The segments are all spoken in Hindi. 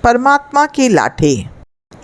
परमात्मा की लाठी।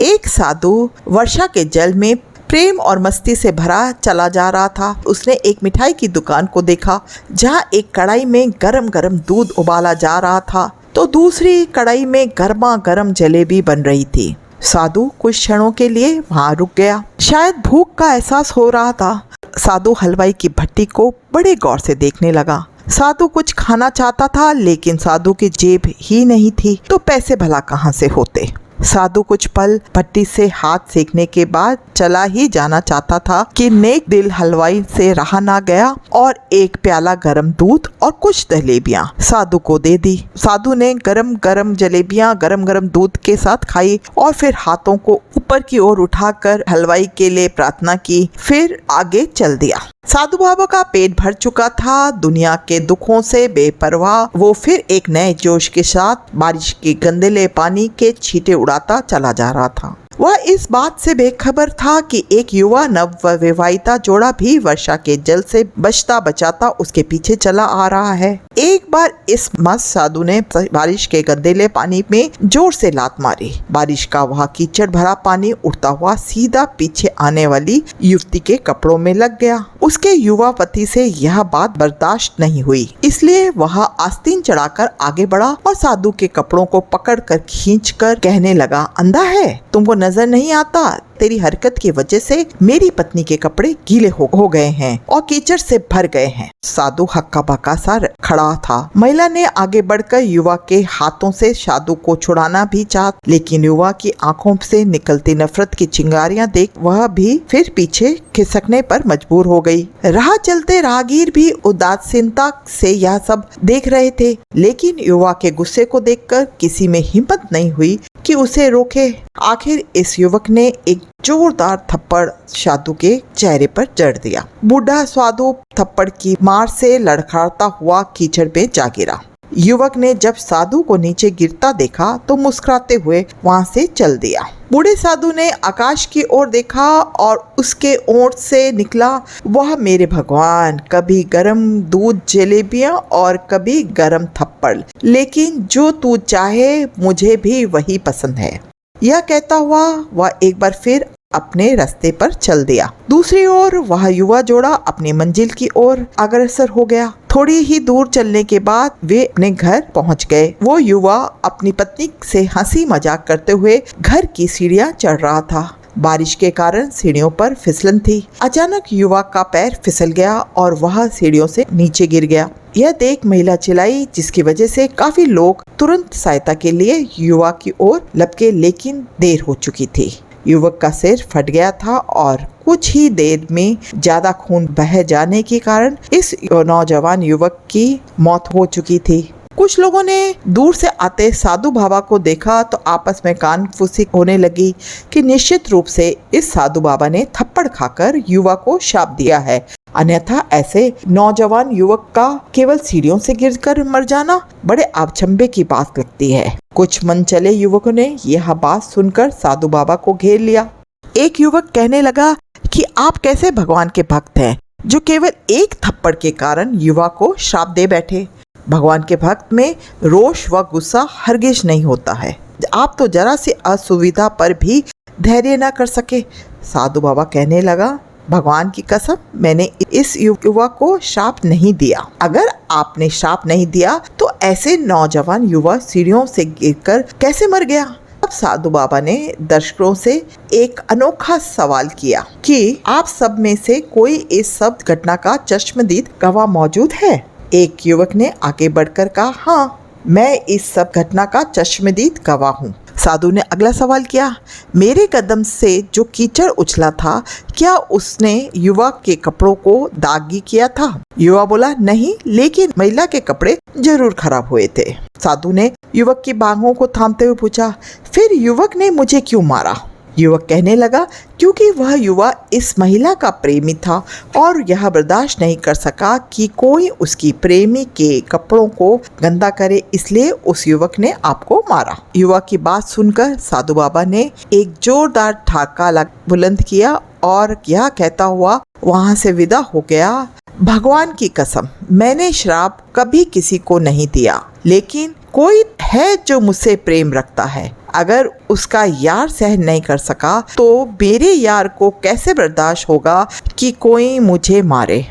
एक साधु वर्षा के जल में प्रेम और मस्ती से भरा चला जा रहा था। उसने एक मिठाई की दुकान को देखा जहाँ एक कढ़ाई में गरम गरम दूध उबाला जा रहा था तो दूसरी कढ़ाई में गर्मा गर्म जलेबी बन रही थी। साधु कुछ क्षणों के लिए वहाँ रुक गया। शायद भूख का एहसास हो रहा था। साधु हलवाई की भट्टी को बड़े गौर से देखने लगा। साधु कुछ खाना चाहता था लेकिन साधु की जेब ही नहीं थी तो पैसे भला कहाँ से होते। साधु कुछ पल भट्टी से हाथ सेकने के बाद चला ही जाना चाहता था कि नेक दिल हलवाई से रहा ना गया और एक प्याला गरम दूध और कुछ जलेबियां साधु को दे दी। साधु ने गरम गरम जलेबियां गरम गरम दूध के साथ खाई और फिर हाथों को ऊपर की ओर उठाकर हलवाई के लिए प्रार्थना की, फिर आगे चल दिया। साधु बाबा का पेट भर चुका था। दुनिया के दुखों से बेपरवाह वो फिर एक नए जोश के साथ बारिश के गंदेले पानी के छींटे उड़ाता चला जा रहा था। वह इस बात से बेखबर था कि एक युवा नवविवाहिता जोड़ा भी वर्षा के जल से बचता बचाता उसके पीछे चला आ रहा है। एक बार इस मस्त साधु ने बारिश के गंदेले पानी में जोर से लात मारी। बारिश का वह कीचड़ भरा पानी उड़ता हुआ सीधा पीछे आने वाली युवती के कपड़ों में लग गया। उसके युवा पति से यह बात बर्दाश्त नहीं हुई, इसलिए वह आस्तीन चढ़ाकर आगे बढ़ा और साधु के कपड़ों को पकड़कर खींचकर कहने लगा, अंधा है, तुमको नजर नहीं आता? तेरी हरकत की वजह से मेरी पत्नी के कपड़े गीले हो गए हैं और कीचड़ से भर गए हैं। साधु हक्का बक्का सा खड़ा था। महिला ने आगे बढ़कर युवा के हाथों से साधु को छुड़ाना भी चाहा, लेकिन युवा की आंखों से निकलती नफरत की चिंगारियां देख वह भी फिर पीछे खिसकने पर मजबूर हो गई। राह चलते राहगीर भी उदासीनता से यह सब देख रहे थे, लेकिन युवा के गुस्से को देखकर किसी में हिम्मत नहीं हुई कि उसे रोके। आखिर इस युवक ने एक जोरदार थप्पड़ साधु के चेहरे पर जड़ दिया। बूढ़ा साधु थप्पड़ की मार से लड़खड़ाता हुआ कीचड़ में जा गिरा। युवक ने जब साधु को नीचे गिरता देखा तो मुस्कुराते हुए वहां से चल दिया। बूढ़े साधु ने आकाश की ओर देखा और उसके ओंठ से निकला, वह मेरे भगवान, कभी गरम दूध जलेबियां और कभी गरम थप्पड़, लेकिन जो तू चाहे मुझे भी वही पसंद है। यह कहता हुआ वह एक बार फिर अपने रास्ते पर चल दिया। दूसरी ओर वह युवा जोड़ा अपनी मंजिल की ओर अग्रसर हो गया। थोड़ी ही दूर चलने के बाद वे अपने घर पहुंच गए। वो युवा अपनी पत्नी से हंसी मजाक करते हुए घर की सीढ़ियां चढ़ रहा था। बारिश के कारण सीढ़ियों पर फिसलन थी। अचानक युवा का पैर फिसल गया और वह सीढ़ियों से नीचे गिर गया। यह देख महिला चिल्लाई, जिसकी वजह से काफी लोग तुरंत सहायता के लिए युवा की ओर लपके, लेकिन देर हो चुकी थी। युवक का सिर फट गया था और कुछ ही देर में ज्यादा खून बह जाने के कारण इस नौजवान युवक की मौत हो चुकी थी। कुछ लोगों ने दूर से आते साधु बाबा को देखा तो आपस में कानफूसी होने लगी कि निश्चित रूप से इस साधु बाबा ने थप्पड़ खाकर युवा को शाप दिया है, अन्यथा ऐसे नौजवान युवक का केवल सीढ़ियों से गिरकर मर जाना बड़े अचंभे की बात लगती है। कुछ मन चले युवकों ने यह बात सुनकर साधु बाबा को घेर लिया। एक युवक कहने लगा कि आप कैसे भगवान के भक्त हैं जो केवल एक थप्पड़ के कारण युवा को श्राप दे बैठे। भगवान के भक्त में रोष व गुस्सा हरगिज नहीं होता है। आप तो जरा सी असुविधा पर भी धैर्य न कर सके। साधु बाबा कहने लगा, भगवान की कसम, मैंने इस युवा को श्राप नहीं दिया। अगर आपने श्राप नहीं दिया तो ऐसे नौजवान युवा सीढ़ियों से गिरकर कैसे मर गया? अब साधु बाबा ने दर्शकों से एक अनोखा सवाल किया कि आप सब में से कोई इस सब घटना का चश्मदीद गवाह मौजूद है? एक युवक ने आगे बढ़कर कहा, हाँ, मैं इस सब घटना का चश्मदीद गवाह हूँ। साधु ने अगला सवाल किया, मेरे कदम से जो कीचड़ उछला था, क्या उसने युवा के कपड़ों को दागी किया था? युवा बोला, नहीं, लेकिन महिला के कपड़े जरूर खराब हुए थे। साधु ने युवक की बाहों को थामते हुए पूछा, फिर युवक ने मुझे क्यों मारा? युवक कहने लगा, क्योंकि वह युवा इस महिला का प्रेमी था और यह बर्दाश्त नहीं कर सका कि कोई उसकी प्रेमी के कपड़ों को गंदा करे, इसलिए उस युवक ने आपको मारा। युवा की बात सुनकर साधु बाबा ने एक जोरदार ठहाका बुलंद किया और यह कहता हुआ वहां से विदा हो गया, भगवान की कसम, मैंने श्राप कभी किसी को नहीं दिया, लेकिन कोई है जो मुझसे प्रेम रखता है। अगर उसका यार सहन नहीं कर सका तो मेरे यार को कैसे बर्दाश्त होगा कि कोई मुझे मारे।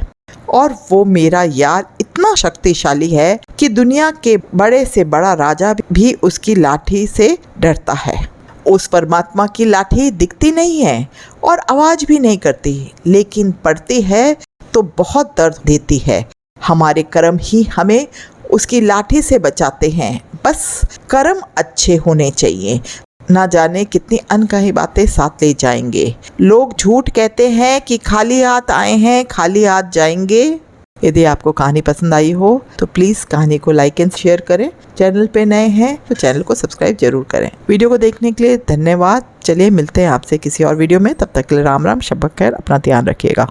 और वो मेरा यार इतना शक्तिशाली है कि दुनिया के बड़े से बड़ा राजा भी उसकी लाठी से डरता है। उस परमात्मा की लाठी दिखती नहीं है और आवाज भी नहीं करती, लेकिन पड़ती है तो बहुत दर्द देती है। हमारे कर्म ही हमें उसकी लाठी से बचाते हैं। बस कर्म अच्छे होने चाहिए। ना जाने कितनी अनकही बातें साथ ले जाएंगे। लोग झूठ कहते हैं कि खाली हाथ आए हैं खाली हाथ जाएंगे। यदि आपको कहानी पसंद आई हो तो प्लीज़ कहानी को लाइक एंड शेयर करें। चैनल पे नए हैं तो चैनल को सब्सक्राइब जरूर करें। वीडियो को देखने के लिए धन्यवाद। चलिए मिलते हैं आपसे किसी और वीडियो में। तब तक के लिए राम राम, शब खैर, अपना ध्यान रखिएगा।